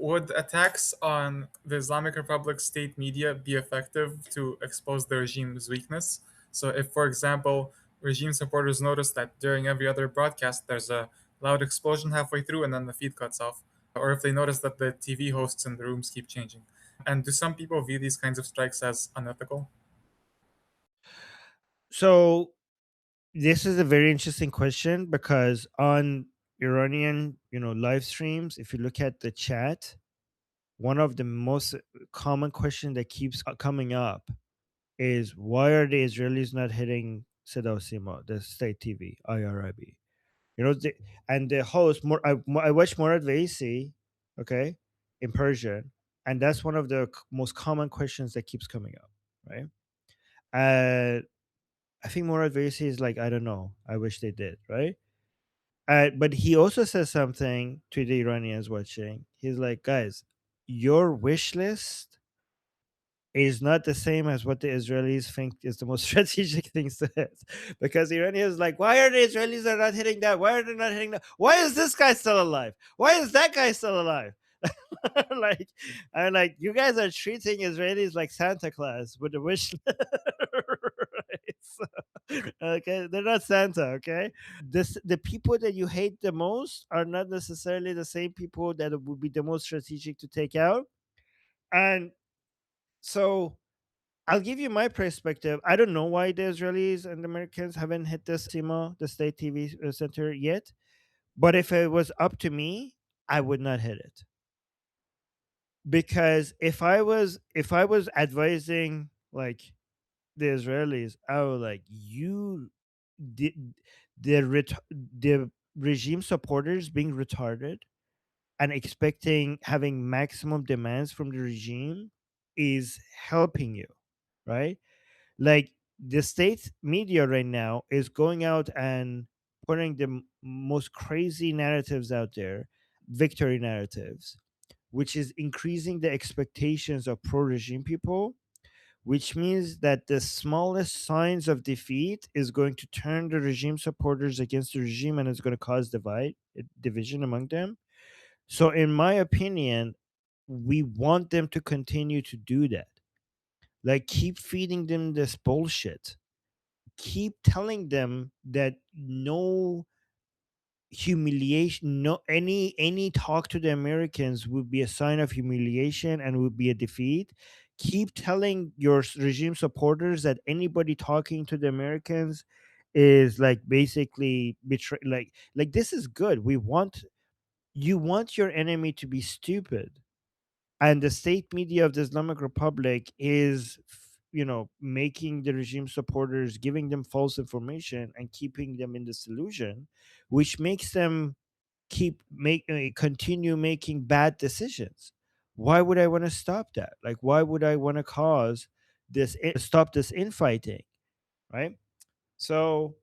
would attacks on the Islamic Republic state media be effective to expose the regime's weakness? So, if, for example, regime supporters notice that during every other broadcast there's a loud explosion halfway through and then the feed cuts off, or if they notice that the TV hosts in the rooms keep changing. And do some people view these kinds of strikes as unethical? So this is a very interesting question because on Iranian, live streams, if you look at the chat, one of the most common question that keeps coming up is why are the Israelis not hitting Sedao Sima, the state TV, IRIB? And the host, I watch Morad Vaisi, okay, in Persian, and that's one of the most common questions that keeps coming up, right? Uh, I think Morad Vaisi is like, I don't know, I wish they did, right? But he also says something to the Iranians watching. He's like, guys, your wish list is not the same as what the Israelis think is the most strategic things to hit. Because the Iranians like, why are the Israelis are not hitting that? Why are they not hitting that? Why is this guy still alive? Why is that guy still alive? like, I'm like, you guys are treating Israelis like Santa Claus with the wish list. Right? Okay, they're not Santa. Okay, the people that you hate the most are not necessarily the same people that would be the most strategic to take out. And so I'll give you my perspective. I don't know why the Israelis and the Americans haven't hit the SEMA, the state TV center yet. But if it was up to me, I would not hit it, because if I was advising like the Israelis, I was like, the the regime supporters being retarded and expecting having maximum demands from the regime is helping you, right? Like the state media right now is going out and putting the most crazy narratives out there, victory narratives, which is increasing the expectations of pro regime people, which means that the smallest signs of defeat is going to turn the regime supporters against the regime, and it's going to cause division among them. So in my opinion, we want them to continue to do that. Like, keep feeding them this bullshit, keep telling them that no humiliation, no, any talk to the Americans would be a sign of humiliation and would be a defeat. Keep telling your regime supporters that anybody talking to the Americans is like basically betray, like this is good. You want your enemy to be stupid, and the state media of the Islamic Republic is making the regime supporters, giving them false information and keeping them in this illusion, which makes them continue making bad decisions. Why would I want to stop that? Like, why would I want to stop this infighting, right? So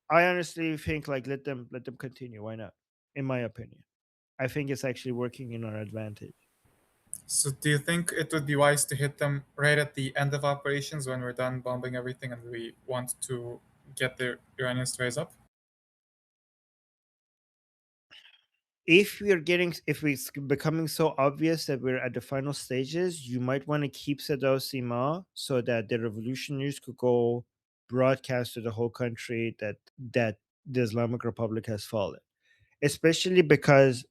I honestly think, like, let them continue. Why not? In my opinion, I think it's actually working in our advantage. So, do you think it would be wise to hit them right at the end of operations when we're done bombing everything and we want to get the Iranians to raise up? If it's becoming so obvious that we're at the final stages, you might want to keep Sadao Sima so that the revolutionaries could go broadcast to the whole country that the Islamic Republic has fallen. Especially because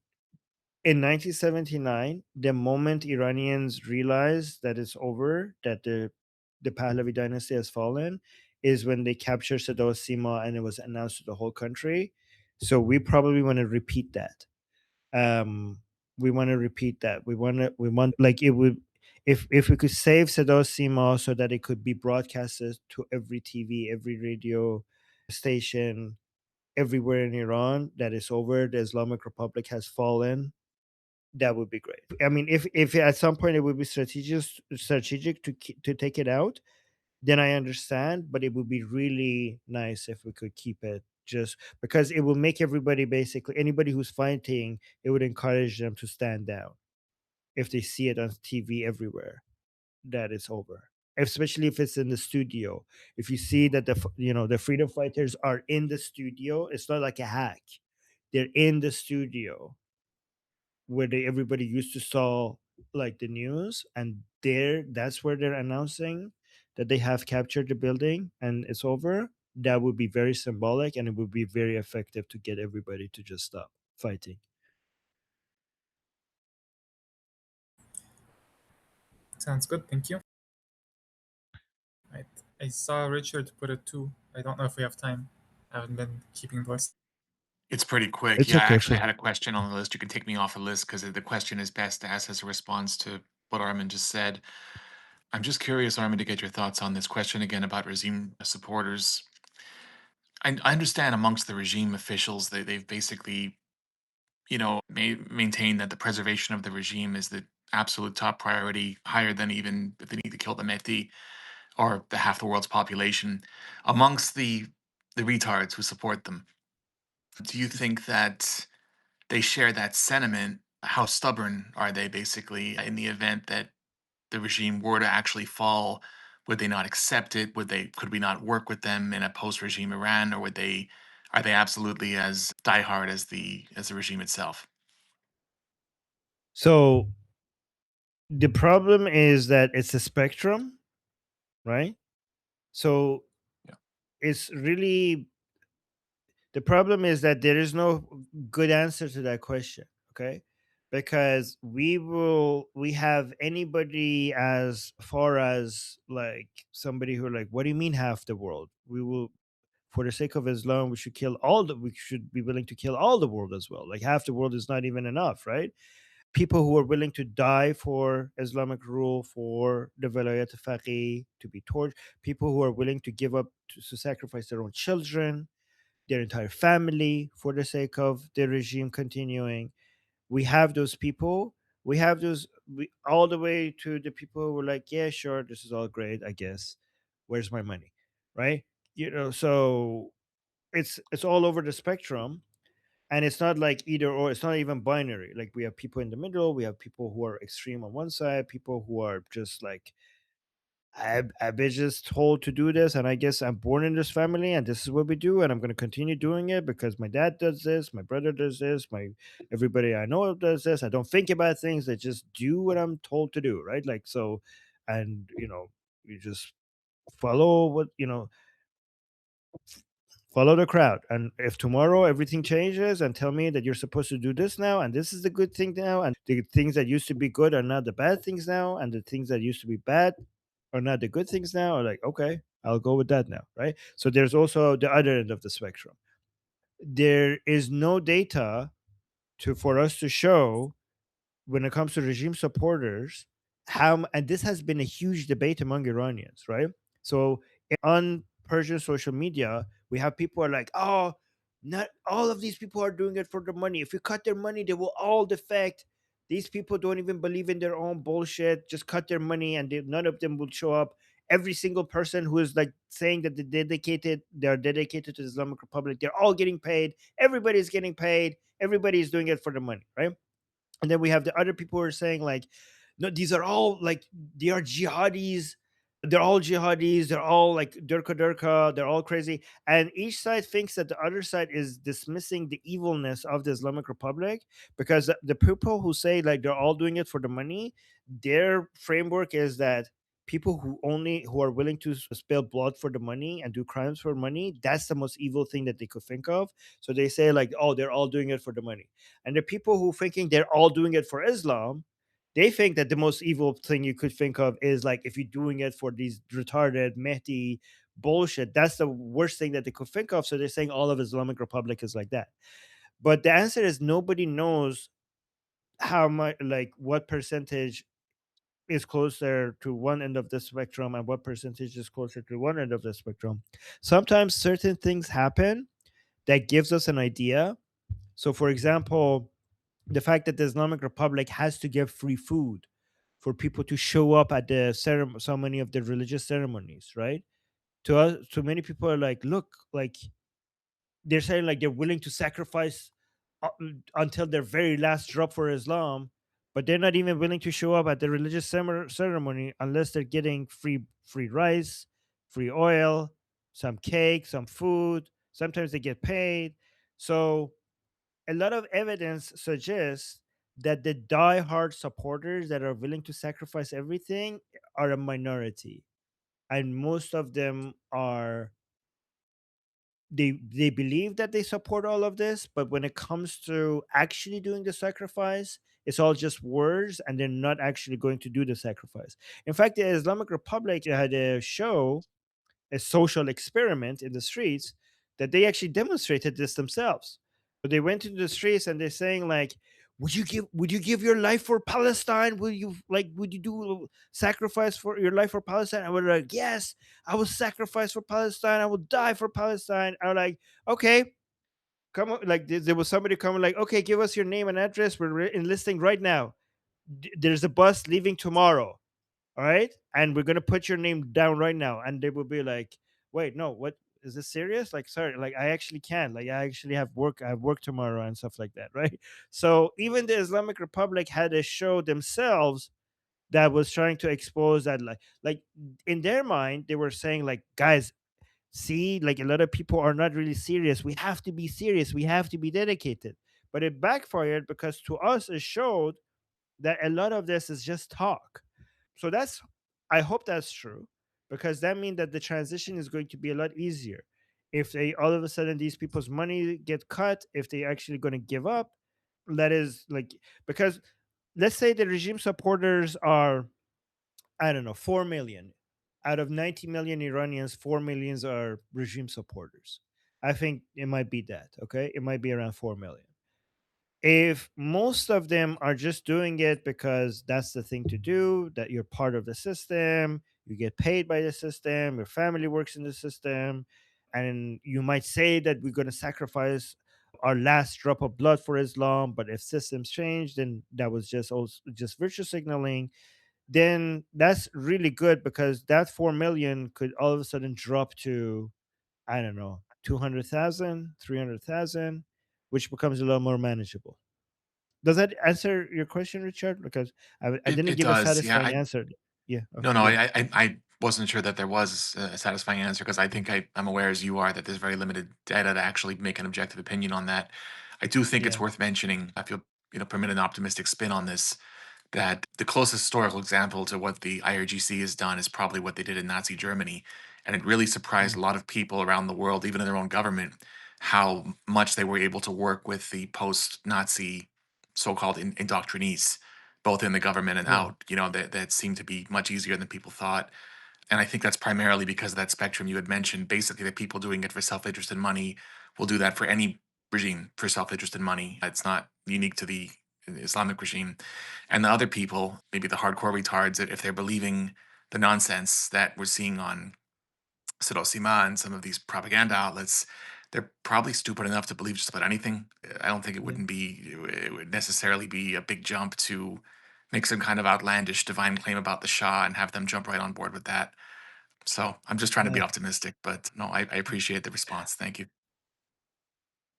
in 1979, the moment Iranians realized that it's over, that the Pahlavi dynasty has fallen, is when they captured Sadao Sima and it was announced to the whole country. So we probably want to repeat that. We want to repeat that. We want like it would, if we could save Sadao Sima so that it could be broadcasted to every TV, every radio station, everywhere in Iran, that is over, the Islamic Republic has fallen. That would be great. I mean, if at some point it would be strategic to take it out, then I understand. But it would be really nice if we could keep it, just because it will make everybody, basically anybody who's fighting, it would encourage them to stand down if they see it on TV everywhere that it's over. Especially if it's in the studio. If you see that the freedom fighters are in the studio, it's not like a hack. They're in the studio. where everybody used to saw like the news, and there that's where they're announcing that they have captured the building and it's over. That would be very symbolic, and it would be very effective to get everybody to just stop fighting. Sounds good. Thank you. Right. I saw Richard put it too. I don't know if we have time. I haven't been keeping the list. It's pretty quick. It's Yeah, I okay, actually sure. had a question on the list. You can take me off the list because the question is best asked as a response to what Armin just said. I'm just curious, Armin, to get your thoughts on this question again about regime supporters. I understand amongst the regime officials, they've basically, maintained that the preservation of the regime is the absolute top priority, higher than even if they need to kill the Mehdi or the half the world's population. Amongst the retards who support them, do you think that they share that sentiment? How stubborn are they basically in the event that the regime were to actually fall? Would they not accept it? Could we not work with them in a post-regime Iran, or are they absolutely as diehard as the regime itself? So the problem is that it's a spectrum, right? So Yeah. it's really, the problem is that there is no good answer to that question, okay? Because we have anybody as far as like somebody who like, what do you mean half the world? We will, for the sake of Islam, we should be willing to kill all the world as well. Like half the world is not even enough, right? People who are willing to die for Islamic rule, for the Velayat Faqih, to be tortured, people who are willing to give up, to sacrifice their own children, their entire family for the sake of the regime continuing. We have those people. We have all the way to the people who were like, yeah, sure, this is all great, I guess. Where's my money? Right? So it's all over the spectrum, and it's not like either or. It's not even binary. Like we have people in the middle. We have people who are extreme on one side, people who are just like, I've been just told to do this, and I guess I'm born in this family, and this is what we do, and I'm going to continue doing it because my dad does this, my brother does this, my everybody I know does this. I don't think about things; I just do what I'm told to do, right? Like so, and you just follow what follow the crowd. And if tomorrow everything changes and tell me that you're supposed to do this now, and this is the good thing now, and the things that used to be good are not the bad things now, and the things that used to be bad are not the good things now, are like, okay, I'll go with that now, right? So there's also the other end of the spectrum. There is no data to for us to show when it comes to regime supporters and this has been a huge debate among Iranians, right? So on Persian social media, we have people are like, oh, not all of these people are doing it for the money. If you cut their money, they will all defect. These people don't even believe in their own bullshit. Just cut their money, and none of them will show up. Every single person who is like saying that they're dedicated to the Islamic Republic, they're all getting paid. Everybody's getting paid. Everybody's doing it for the money, right? And then we have the other people who are saying like, no, these are all like, they are jihadis, they're all jihadis, they're all like durka durka, they're all crazy. And each side thinks that the other side is dismissing the evilness of the Islamic Republic, because the people who say like they're all doing it for the money, their framework is that people who are willing to spill blood for the money and do crimes for money, that's the most evil thing that they could think of. So they say like, oh, they're all doing it for the money. And the people who thinking they're all doing it for Islam, they think that the most evil thing you could think of is like, if you're doing it for these retarded Mehdi bullshit, that's the worst thing that they could think of. So they're saying all of Islamic Republic is like that. But the answer is nobody knows how much, like what percentage is closer to one end of the spectrum and what percentage is closer to one end of the spectrum. Sometimes certain things happen that gives us an idea. So for example, the fact that the Islamic Republic has to give free food for people to show up at the so many of the religious ceremonies, right? To us, to many people are like, look, like they're saying like they're willing to sacrifice until their very last drop for Islam, but they're not even willing to show up at the religious ceremony unless they're getting free rice, free oil, some cake, some food. Sometimes they get paid. So a lot of evidence suggests that the diehard supporters that are willing to sacrifice everything are a minority, and most of them are, they believe that they support all of this, but when it comes to actually doing the sacrifice, it's all just words, and they're not actually going to do the sacrifice. In fact, the Islamic Republic had a show, a social experiment in the streets, that they actually demonstrated this themselves. So they went into the streets and they're saying like, would you give your life for Palestine? Would you do sacrifice for your life for Palestine? I would like, yes, I will sacrifice for Palestine. I will die for Palestine. I was like, okay, come on. Like there was somebody coming like, okay, give us your name and address. We're enlisting right now. There's a bus leaving tomorrow. All right, and we're gonna put your name down right now. And they will be like, wait, no, what, is this serious? Like, sorry, like I actually can, like I actually have work, I have work tomorrow and stuff like that, right? So even the Islamic Republic had a show themselves that was trying to expose that, like in their mind they were saying like, guys, see, like a lot of people are not really serious, we have to be serious, we have to be dedicated. But it backfired, because to us it showed that a lot of this is just talk. So that's, I hope that's true, because that means that the transition is going to be a lot easier. If they all of a sudden these people's money get cut, if they actually going to give up, that is like, because let's say the regime supporters are, I don't know, 4 million out of 90 million Iranians, 4 millions are regime supporters. I think it might be that, okay, it might be around 4 million. If most of them are just doing it because that's the thing to do, that you're part of the system, you get paid by the system, your family works in the system, and you might say that we're going to sacrifice our last drop of blood for Islam, but if systems change, then that was just also just virtue signaling. Then that's really good, because that 4 million could all of a sudden drop to, I don't know, 200,000, 300,000, which becomes a little more manageable. Does that answer your question, Richard? Because I didn't It give a does. Yeah. satisfying answer. Yeah. No, no, Yeah. I wasn't sure that there was a satisfying answer because I think I'm aware as you are that there's very limited data to actually make an objective opinion on that. I do think it's Yeah. worth mentioning, if you'll permit an optimistic spin on this, that the closest historical example to what the IRGC has done is probably what they did in Nazi Germany. And it really surprised Mm. a lot of people around the world, even in their own government, how much they were able to work with the post Nazi so called indoctrinees, both in the government and Yeah. out, that seemed to be much easier than people thought. And I think that's primarily because of that spectrum you had mentioned. Basically, the people doing it for self interest and money will do that for any regime for self interest and money. It's not unique to the Islamic regime. And the other people, maybe the hardcore retards, that if they're believing the nonsense that we're seeing on Sirosima and some of these propaganda outlets, they're probably stupid enough to believe just about anything. I don't think Yeah. it would necessarily be a big jump to make some kind of outlandish divine claim about the Shah and have them jump right on board with that. So I'm just trying to be Yeah. optimistic, but no, I appreciate the response. Thank you.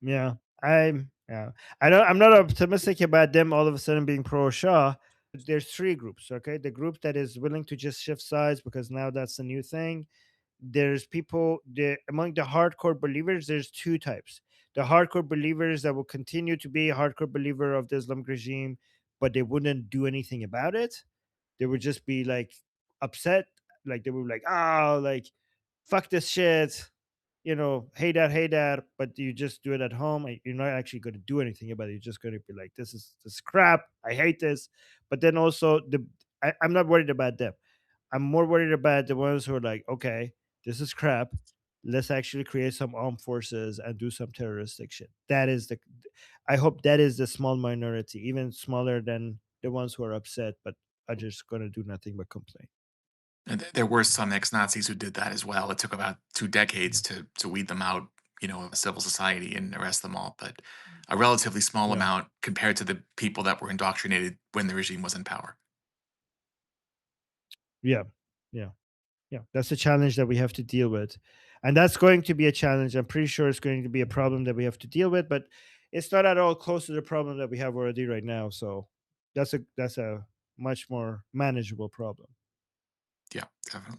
Yeah. Yeah. I'm not optimistic about them all of a sudden being pro Shah. There's three groups. Okay. The group that is willing to just shift sides because now that's the new thing. There's people, among the hardcore believers, there's two types. The hardcore believers that will continue to be a hardcore believer of the Islamic regime, but they wouldn't do anything about it. They would just be like upset, like they would be like, oh, like fuck this shit, hey dad, but you just do it at home. You're not actually going to do anything about it. You're just going to be like, this is crap, I hate this. But then also I'm not worried about them. I'm more worried about the ones who are like, okay, this is crap, let's actually create some armed forces and do some terroristic shit. That is the, I hope that is the small minority, even smaller than the ones who are upset but are just going to do nothing but complain. And there were some ex-Nazis who did that as well. It took about 2 decades Yeah. to weed them out, of civil society and arrest them all, but a relatively small Yeah. amount compared to the people that were indoctrinated when the regime was in power. Yeah. Yeah. Yeah. That's a challenge that we have to deal with. And that's going to be a challenge. I'm pretty sure it's going to be a problem that we have to deal with, but it's not at all close to the problem that we have already right now. So that's a much more manageable problem. Yeah, definitely.